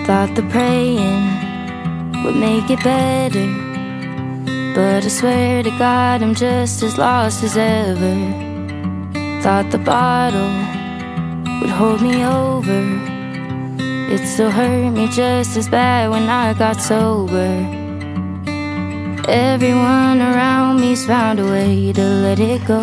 Thought the praying would make it better, but I swear to God I'm just as lost as ever. Thought the bottle would hold me over, it still hurt me just as bad when I got sober. Everyone around me's found a way to let it go,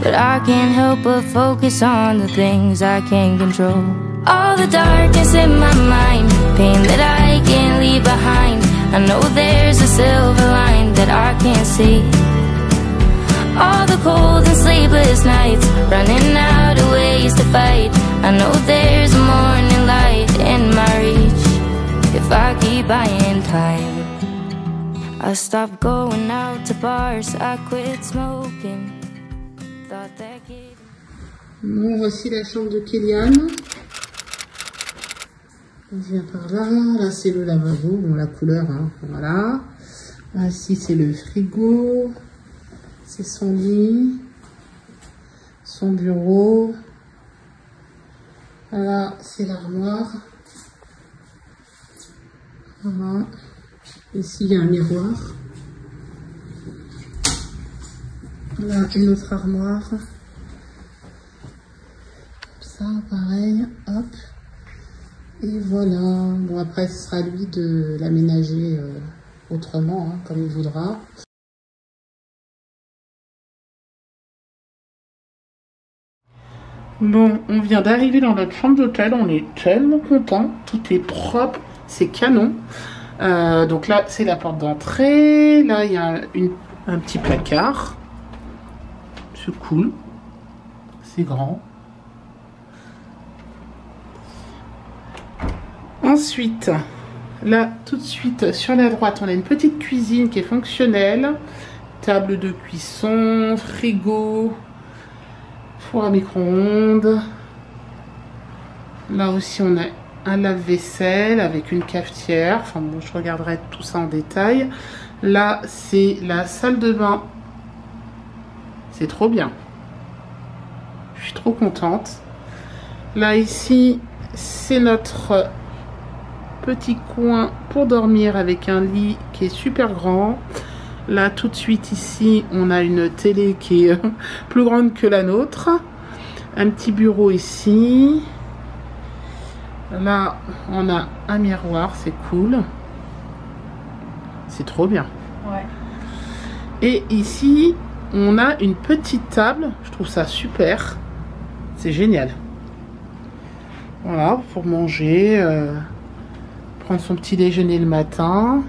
but I can't help but focus on the things I can't control. All the darkness in my mind, pain that I can't leave behind. I know there's a silver line that I can't see. All the cold and sleepless nights, running out of ways to fight. I know there's a morning light in my reach if I keep buying time. I stopped going out to bars, I quit smoking. Thought that kid... Bon, voici la chambre de Kéliane. On vient par là. Là, c'est le lavabo. Bon, la couleur, hein, voilà. Là, ici, c'est le frigo. C'est son lit. Son bureau. Là, c'est l'armoire. Voilà. Ici, il y a un miroir. Là, une autre armoire. Ça, pareil. Hop. Et voilà. Bon, après, ce sera à lui de l'aménager autrement, hein, comme il voudra. Bon, on vient d'arriver dans notre chambre d'hôtel. On est tellement contents. Tout est propre. C'est canon. Donc là, c'est la porte d'entrée. Là, il y a un petit placard. C'est cool. C'est grand. Ensuite, là, tout de suite, sur la droite, on a une petite cuisine qui est fonctionnelle. Table de cuisson, frigo, four à micro-ondes. Là aussi, on a un lave-vaisselle avec une cafetière. Enfin bon, je regarderai tout ça en détail. Là, c'est la salle de bain. C'est trop bien. Je suis trop contente. Là, ici, c'est notre petit coin pour dormir avec un lit qui est super grand. Là, tout de suite, ici, on a une télé qui est plus grande que la nôtre. Un petit bureau ici. Là, on a un miroir, c'est cool. C'est trop bien. Ouais. Et ici, on a une petite table. Je trouve ça super. C'est génial. Voilà, pour manger, prendre son petit déjeuner le matin.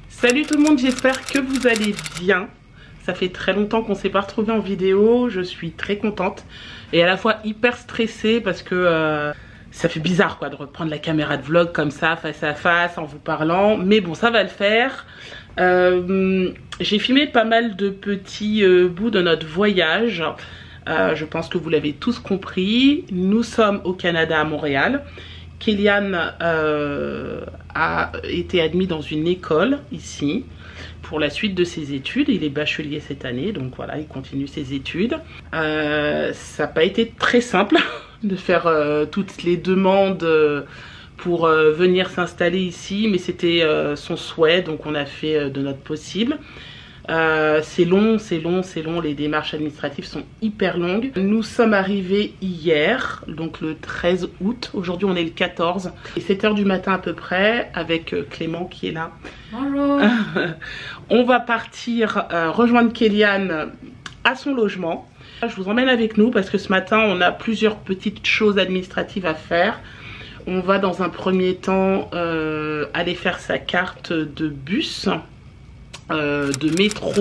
Salut tout le monde, j'espère que vous allez bien. Ça fait très longtemps qu'on ne s'est pas retrouvés en vidéo. Je suis très contente et à la fois hyper stressée parce que ça fait bizarre quoi de reprendre la caméra de vlog comme ça, face à face, en vous parlant. Mais bon, ça va le faire. J'ai filmé pas mal de petits bouts de notre voyage. Je pense que vous l'avez tous compris. Nous sommes au Canada, à Montréal. Kéliane a été admis dans une école ici pour la suite de ses études. Il est bachelier cette année, donc voilà, il continue ses études. Ça n'a pas été très simple de faire toutes les demandes pour venir s'installer ici, mais c'était son souhait, donc on a fait de notre possible. C'est long, les démarches administratives sont hyper longues. Nous sommes arrivés hier, donc le 13 août. Aujourd'hui on est le 14. Et 7 h du matin à peu près, avec Clément qui est là. Bonjour. On va partir rejoindre Kéliane à son logement. Je vous emmène avec nous parce que ce matin on a plusieurs petites choses administratives à faire. On va dans un premier temps aller faire sa carte de bus, de métro,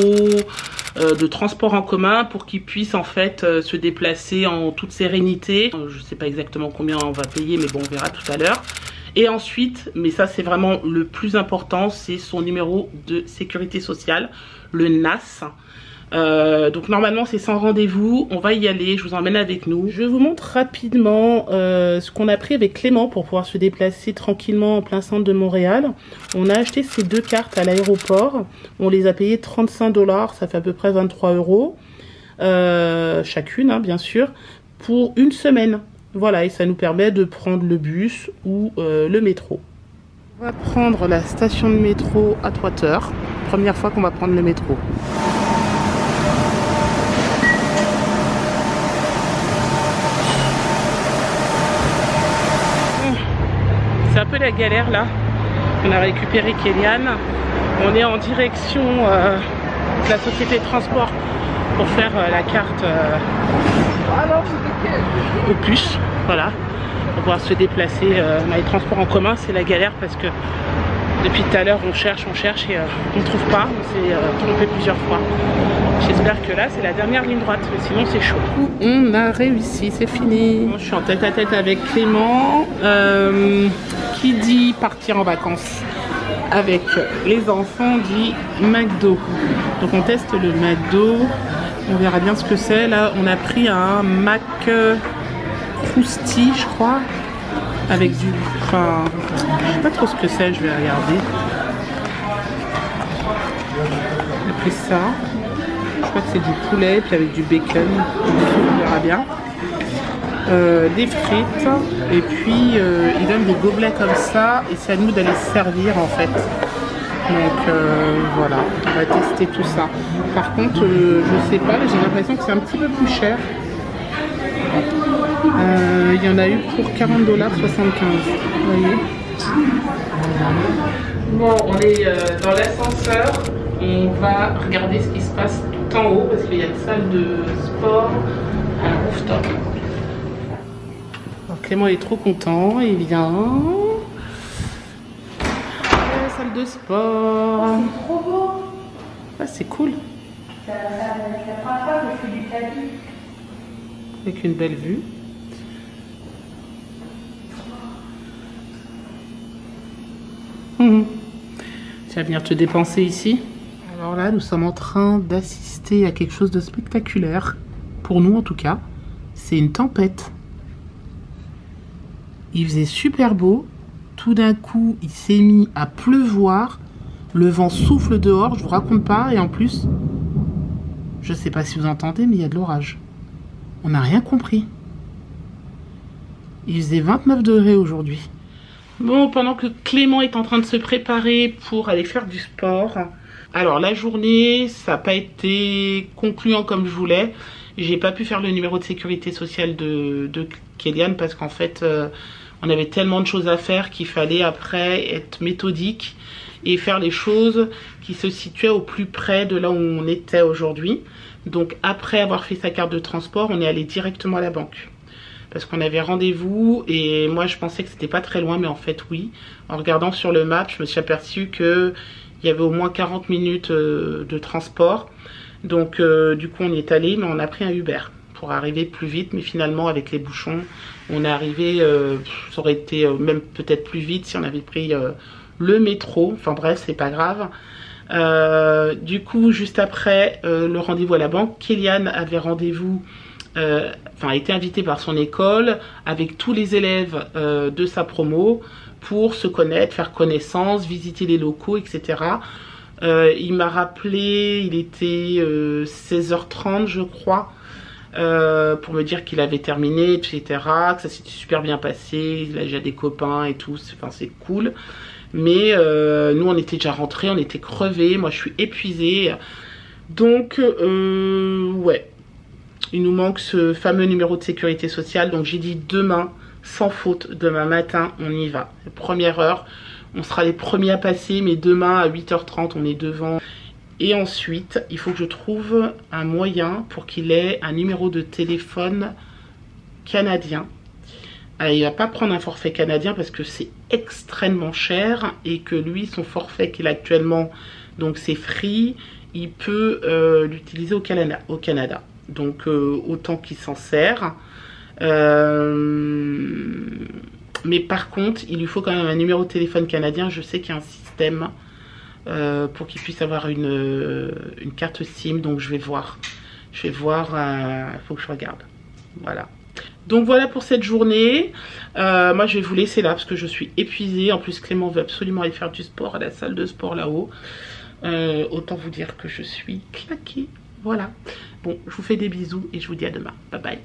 de transport en commun pour qu'il puisse en fait se déplacer en toute sérénité. Je sais pas exactement combien on va payer, mais bon, on verra tout à l'heure. Et ensuite, mais ça c'est vraiment le plus important, c'est son numéro de sécurité sociale, le NAS. Donc normalement c'est sans rendez-vous, on va y aller, je vous emmène avec nous. Je vous montre rapidement ce qu'on a pris avec Clément pour pouvoir se déplacer tranquillement en plein centre de Montréal. On a acheté ces deux cartes à l'aéroport, on les a payées 35 $, ça fait à peu près 23 € chacune, hein, bien sûr, pour une semaine. Voilà, et ça nous permet de prendre le bus ou le métro. On va prendre la station de métro Atwater. Première fois qu'on va prendre le métro. C'est un peu la galère là. On a récupéré Kélian. On est en direction de la société de transport pour faire la carte au puce. Voilà. Pour pouvoir se déplacer dans les transports en commun. C'est la galère parce que depuis tout à l'heure on cherche et on ne trouve pas. On s'est trompé plusieurs fois. J'espère que là c'est la dernière ligne droite, mais sinon c'est chaud. On a réussi, c'est fini. Je suis en tête à tête avec Clément. Qui dit partir en vacances avec les enfants dit McDo. Donc on teste le McDo. On verra bien ce que c'est. Là on a pris un Mac Krusty je crois. Avec du... Enfin... Je sais pas trop ce que c'est, je vais regarder. On a pris ça. Je crois que c'est du poulet, puis avec du bacon. On verra bien. Des frites. Et puis ils donnent des gobelets comme ça. Et c'est à nous d'aller servir en fait. Donc voilà, on va tester tout ça. Par contre, je sais pas, j'ai l'impression que c'est un petit peu plus cher. Il y en a eu pour 40,75 $. Vous voyez. Bon, on est dans l'ascenseur. On va regarder ce qui se passe tout en haut parce qu'il y a une salle de sport à un rooftop. Alors, Clément est trop content. Il vient. La salle de sport. Oh, c'est trop beau. Ah, c'est cool. C'est la première fois que je fais du tapis. Avec une belle vue. Tu vas venir te dépenser ici. Alors là, nous sommes en train d'assister à quelque chose de spectaculaire. Pour nous en tout cas. C'est une tempête. Il faisait super beau. Tout d'un coup, il s'est mis à pleuvoir. Le vent souffle dehors, je vous raconte pas. Et en plus, je sais pas si vous entendez, mais il y a de l'orage. On n'a rien compris. Il faisait 29 degrés aujourd'hui. Bon, pendant que Clément est en train de se préparer pour aller faire du sport. Alors, la journée, ça n'a pas été concluant comme je voulais. J'ai pas pu faire le numéro de sécurité sociale de Kélian parce qu'en fait, on avait tellement de choses à faire qu'il fallait après être méthodique et faire les choses qui se situaient au plus près de là où on était aujourd'hui. Donc, après avoir fait sa carte de transport, on est allé directement à la banque. Parce qu'on avait rendez-vous et moi je pensais que c'était pas très loin, mais en fait oui. En regardant sur le map, je me suis aperçue qu'il y avait au moins 40 minutes de transport. Donc du coup on y est allé, mais on a pris un Uber pour arriver plus vite. Mais finalement avec les bouchons, on est arrivé, ça aurait été même peut-être plus vite si on avait pris le métro. Enfin bref, c'est pas grave. Du coup juste après le rendez-vous à la banque, Kélian avait rendez-vous... a été invité par son école avec tous les élèves de sa promo pour se connaître, faire connaissance, visiter les locaux, etc. Il m'a rappelé, il était 16h30 je crois, pour me dire qu'il avait terminé, etc. Que ça s'était super bien passé, il a déjà des copains et tout, enfin c'est cool. Mais nous on était déjà rentrés, on était crevés, moi je suis épuisée. Donc ouais. Il nous manque ce fameux numéro de sécurité sociale. Donc j'ai dit demain, sans faute, demain matin, on y va. Première heure, on sera les premiers à passer, mais demain à 8h30, on est devant. Et ensuite, il faut que je trouve un moyen pour qu'il ait un numéro de téléphone canadien. Alors, il ne va pas prendre un forfait canadien parce que c'est extrêmement cher et que lui, son forfait qu'il a actuellement, donc c'est free, il peut l'utiliser au Canada. Donc autant qu'il s'en sert. Mais par contre, il lui faut quand même un numéro de téléphone canadien. Je sais qu'il y a un système pour qu'il puisse avoir une carte SIM. Donc je vais voir. Il faut que je regarde. Voilà. Donc voilà pour cette journée. Moi je vais vous laisser là parce que je suis épuisée. En plus Clément veut absolument aller faire du sport à la salle de sport là-haut. Autant vous dire que je suis claquée. Voilà. Bon, je vous fais des bisous et je vous dis à demain. Bye bye.